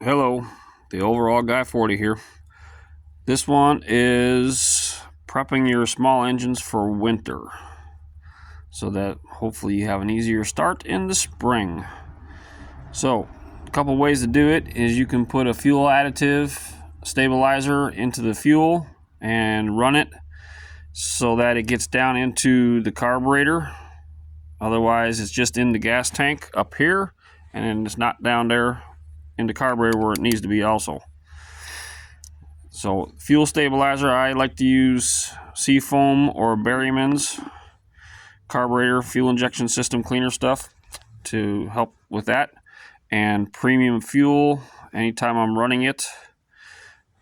Hello, the overall guy 40 here. This one is prepping your small engines for winter so that hopefully you have an easier start in the spring. So a couple ways to do it is you can put a fuel additive stabilizer into the fuel and run it so that it gets down into the carburetor. Otherwise it's just in the gas tank up here and it's not down there in the carburetor where it needs to be also. So fuel stabilizer, I like to use Seafoam or Berryman's carburetor fuel injection system cleaner stuff to help with that, and premium fuel anytime I'm running it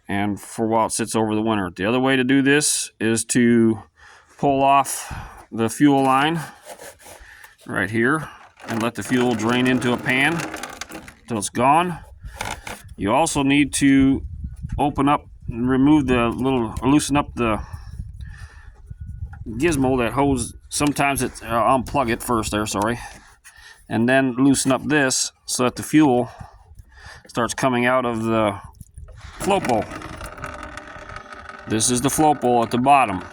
and for a while it sits over the winter. The other way to do this is to pull off the fuel line right here and let the fuel drain into a pan till it's gone. You also need to open up and remove the loosen up the gizmo that holds. Sometimes it's unplug it first there, sorry, and then loosen up this so that the fuel starts coming out of the float bowl. This is the float bowl at the bottom.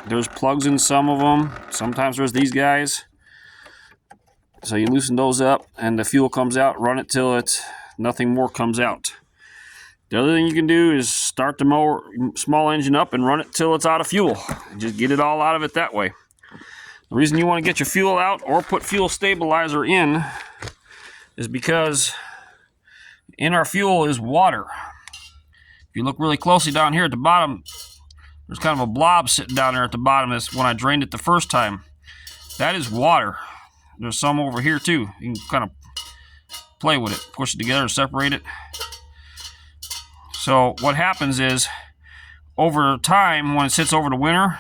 There's plugs in some of them. Sometimes there's these guys. So you loosen those up and the fuel comes out, run it till nothing more comes out. The other thing you can do is start the small engine up and run it till it's out of fuel. Just get it all out of it that way. The reason you want to get your fuel out or put fuel stabilizer in is because in our fuel is water. If you look really closely down here at the bottom, there's kind of a blob sitting down there at the bottom. That's when I drained it the first time. That is water. There's some over here too. You can kind of play with it, push it together, separate it. So what happens is, over time, when it sits over the winter,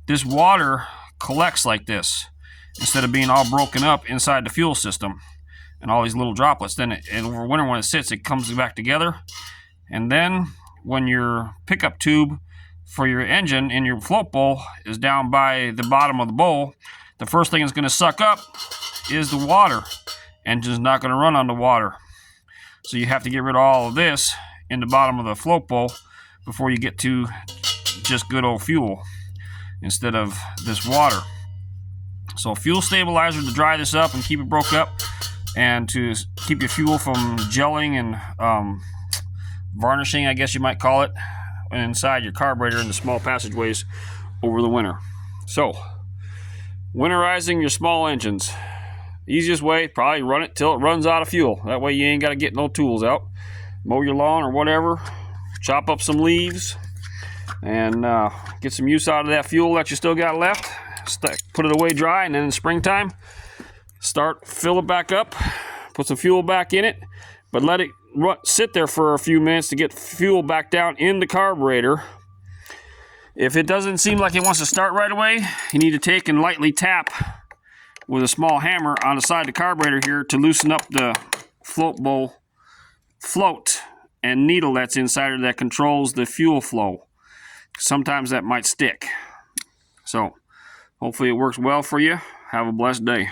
this water collects like this instead of being all broken up inside the fuel system and all these little droplets. Then over winter, when it sits, it comes back together. And then when your pickup tube for your engine in your float bowl is down by the bottom of the bowl, the first thing it's going to suck up is the water. Engine's not going to run on the water. So you have to get rid of all of this in the bottom of the float bowl before you get to just good old fuel instead of this water. So fuel stabilizer to dry this up and keep it broke up, and to keep your fuel from gelling and varnishing, I guess you might call it, inside your carburetor in the small passageways over the winter. So winterizing your small engines. Easiest way, probably run it till it runs out of fuel. That way you ain't got to get no tools out. Mow your lawn or whatever, chop up some leaves, and get some use out of that fuel that you still got left. Put it away dry, and then in springtime, fill it back up, put some fuel back in it, but let it sit there for a few minutes to get fuel back down in the carburetor. If it doesn't seem like it wants to start right away, you need to take and lightly tap with a small hammer on the side of the carburetor here to loosen up the float bowl float and needle that's inside that controls the fuel flow. Sometimes that might stick. So hopefully it works well for you. Have a blessed day.